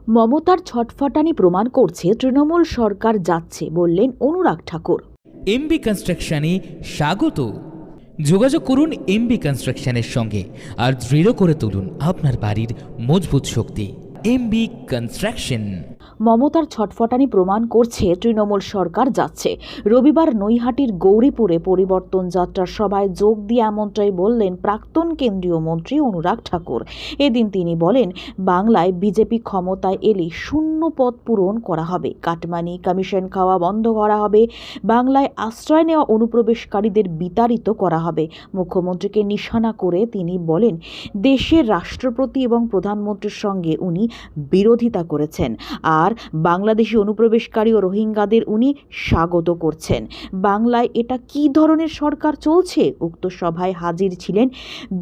মমতার ছটফটানি প্রমাণ করছে তৃণমূল সরকার যাচ্ছে, বললেন অনুরাগ ঠাকুর। এমবি কনস্ট্রাকশনে স্বাগত। যোগাযোগ করুন এমবি কনস্ট্রাকশনের সঙ্গে আর দৃঢ় করে তুলুন আপনার বাড়ির মজবুত শক্তি। MB construction. মমতার ছটফটানি প্রমাণ করছে তৃণমূল সরকার যাচ্ছে। রবিবার নৈহাটির গৌরীপুরে পরিবর্তন যাত্রার সভায় যোগ দিয়ে এমনটাই বললেন প্রাক্তন কেন্দ্রীয় মন্ত্রী অনুরাগ ঠাকুর। এদিন তিনি বলেন, বাংলায় বিজেপি ক্ষমতায় এলে শূন্য পদ পূরণ করা হবে, কাটমানি কমিশন খাওয়া বন্ধ করা হবে, বাংলায় আশ্রয় নেওয়া অনুপ্রবেশকারীদের বিতাড়িত করা হবে। মুখ্যমন্ত্রীকে নিশানা করে তিনি বলেন, দেশের রাষ্ট্রপতি এবং প্রধানমন্ত্রীর সঙ্গে উনি বিরোধিতা করেছেন, আর বাংলাদেশি অনুপ্রবেশকারী ও রোহিঙ্গাদের উনি স্বাগত করছেন। বাংলায় এটা কি ধরনের সরকার চলছে? উক্ত সভায় হাজির ছিলেন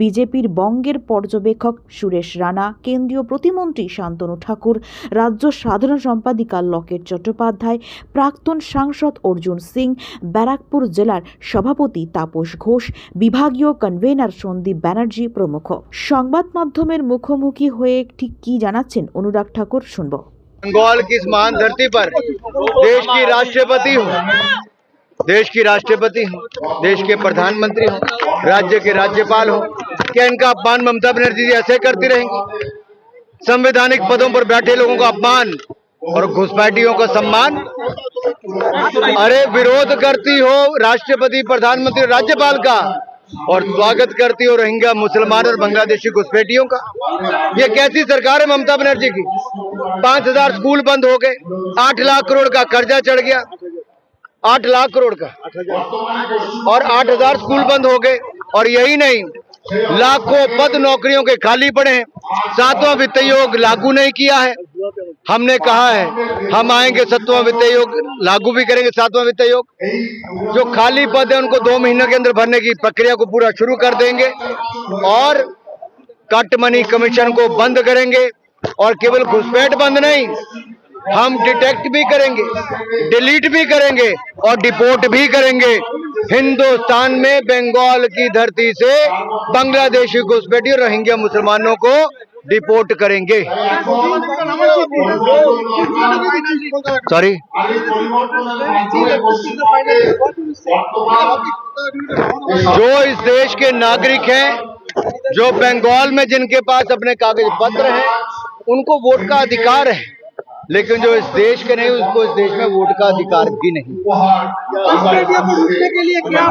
বিজেপির বঙ্গের পর্যবেক্ষক সুরেশ রানা, কেন্দ্রীয় প্রতিমন্ত্রী শান্তনু ঠাকুর, রাজ্য সাধারণ সম্পাদিকা লকেট চট্টোপাধ্যায়, প্রাক্তন সাংসদ অর্জুন সিং, ব্যারাকপুর জেলার সভাপতি তাপস ঘোষ, বিভাগীয় কনভেনার সন্দীপ ব্যানার্জি প্রমুখ। সংবাদ মাধ্যমের মুখোমুখি হয়ে ঠিক কি জানাচ্ছেন অনুরাগ ঠাকুর শুনব। बंगाल की इस महान धरती पर देश की राष्ट्रपति हूँ, देश की राष्ट्रपति हूँ, देश के प्रधानमंत्री हूँ, राज्य के राज्यपाल हूँ। क्या इनका अपमान ममता बनर्जी जी ऐसे करती रहेंगी? संवैधानिक पदों पर बैठे लोगों का अपमान और घुसपैठियों का सम्मान। अरे विरोध करती हो राष्ट्रपति, प्रधानमंत्री, राज्यपाल का, और स्वागत करती हो रोहिंग्या, मुसलमान और बांग्लादेशी घुसपैठियों का। ये कैसी सरकार है ममता बनर्जी की? 5000 स्कूल बंद हो गए, 8 लाख करोड़ का कर्जा चढ़ गया, 8 लाख करोड़ का, और 8000 स्कूल बंद हो गए। और यही नहीं, लाखों पद नौकरियों के खाली पड़े हैं। 7वां वित्त आयोग लागू नहीं किया है। हमने कहा है हम आएंगे, 7वां वित्त आयोग लागू भी करेंगे। 7वां वित्त आयोग, जो खाली पद है उनको 2 महीने के अंदर भरने की प्रक्रिया को पूरा शुरू कर देंगे, और कट मनी कमीशन को बंद करेंगे। और केवल घुसपैठ बंद नहीं, हम डिटेक्ट भी करेंगे, डिलीट भी करेंगे और डिपोर्ट भी करेंगे। हिंदुस्तान में बंगाल की धरती से बांग्लादेशी घुसपैठी और रोहिंग्या मुसलमानों को डिपोर्ट करेंगे। सॉरी, जो इस देश के नागरिक हैं, जो बंगाल में जिनके पास अपने कागज पत्र हैं, उनको वोट का अधिकार है, लेकिन जो इस देश के नहीं, उसको इस देश में वोट का अधिकार भी नहीं। के लिए क्या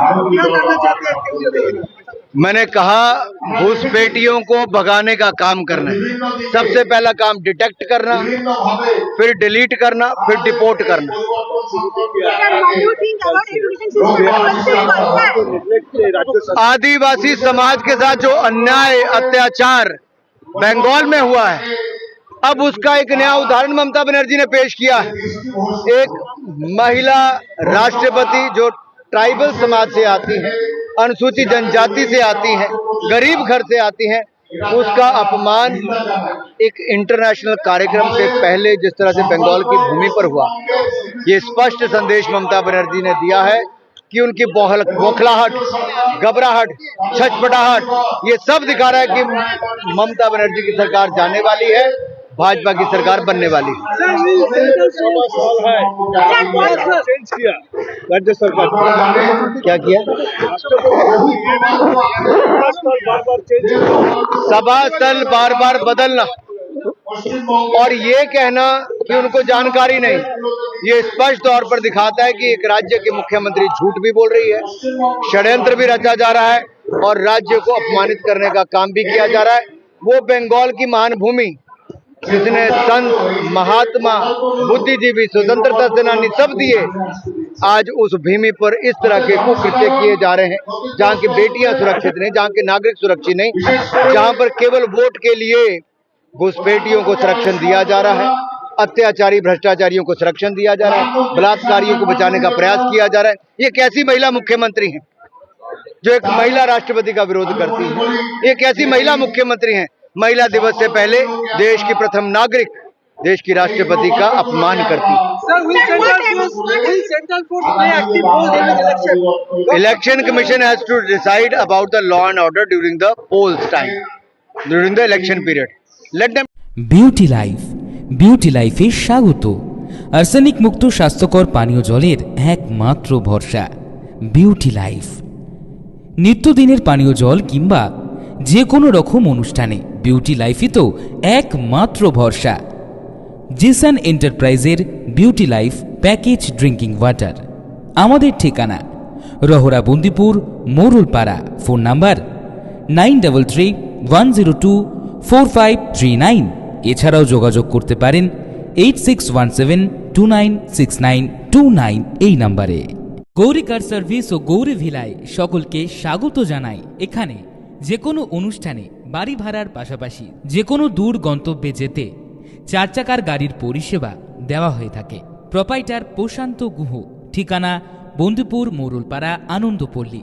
करना चाहते हैं? मैंने कहा घुसपैठियों को भगाने का काम करना है। सबसे पहला काम डिटेक्ट करना, फिर डिलीट करना, फिर डिपोर्ट करना। आदिवासी समाज के साथ जो अन्याय अत्याचार बंगाल में हुआ है, अब उसका एक नया उदाहरण ममता बनर्जी ने पेश किया है। एक महिला राष्ट्रपति जो ट्राइबल समाज से आती हैं, अनुसूचित जनजाति से आती हैं, गरीब घर से आती हैं, उसका अपमान एक इंटरनेशनल कार्यक्रम से पहले जिस तरह से बंगाल की भूमि पर हुआ, ये स्पष्ट संदेश ममता बनर्जी ने दिया है कि उनकी बौखलाहट, घबराहट, छटपटाहट, ये सब दिखा रहा है कि ममता बनर्जी की सरकार जाने वाली है, भाजपा की सरकार बनने वाली है। राज्य सरकार क्या किया? सभा स्थल बार बार बदलना और ये कहना कि उनको जानकारी नहीं, ये स्पष्ट तौर पर दिखाता है कि एक राज्य के मुख्यमंत्री झूठ भी बोल रही है, षड्यंत्र भी रचा जा रहा है और राज्य को अपमानित करने का काम भी किया जा रहा है। वो बंगाल की महान भूमि जिसने संत, महात्मा, बुद्धिजीवी, स्वतंत्रता सेनानी सब दिए, आज उस भूमि पर इस तरह के कुकृत्य किए जा रहे हैं, जहाँ की बेटियां सुरक्षित नहीं, जहाँ के नागरिक सुरक्षित नहीं, जहाँ पर केवल वोट के लिए घुसपैठियों को संरक्षण दिया जा रहा है, अत्याचारी भ्रष्टाचारियों को संरक्षण दिया जा रहा है, बलात्कारियों को बचाने का प्रयास किया जा रहा है। ये कैसी महिला मुख्यमंत्री है जो एक महिला राष्ट्रपति का विरोध करती है? ये कैसी महिला मुख्यमंत्री है महिला दिवस से पहले देश की प्रथम नागरिक, देश की राष्ट्रपति का अपमान करती है? Election commission has to decide about the law and order during the polls time, during the election period. Let them. Beauty life beauty লাইফে স্বাগত। আর্সেনিক মুক্ত স্বাস্থ্যকর পানীয় জলের একমাত্র ভরসা বিউটি লাইফ। নিত্যদিনের পানীয় জল কিংবা যে কোনো রকম অনুষ্ঠানে বিউটি লাইফই তো একমাত্র ভরসা। জিসান এন্টারপ্রাইজের beauty life package drinking water. আমাদের ঠিকানা রহরা বন্দিপুর, মোরুলপাড়া। Phone number 9331024539। এছাড়াও যোগাযোগ করতে পারেন 8617296929 এই নাম্বারে। গৌরী কার সার্ভিস ও গৌরী ভিলায় সকলকে স্বাগত জানাই। এখানে যে কোনো অনুষ্ঠানে বাড়ি ভাড়ার পাশাপাশি যে কোনো দূর গন্তব্যে যেতে 4 চাকার গাড়ির পরিষেবা দেওয়া হয়ে থাকে। প্রোপাইটার প্রশান্ত গুহ। ঠিকানা বন্দিপুর, মোরুলপাড়া, আনন্দপল্লী।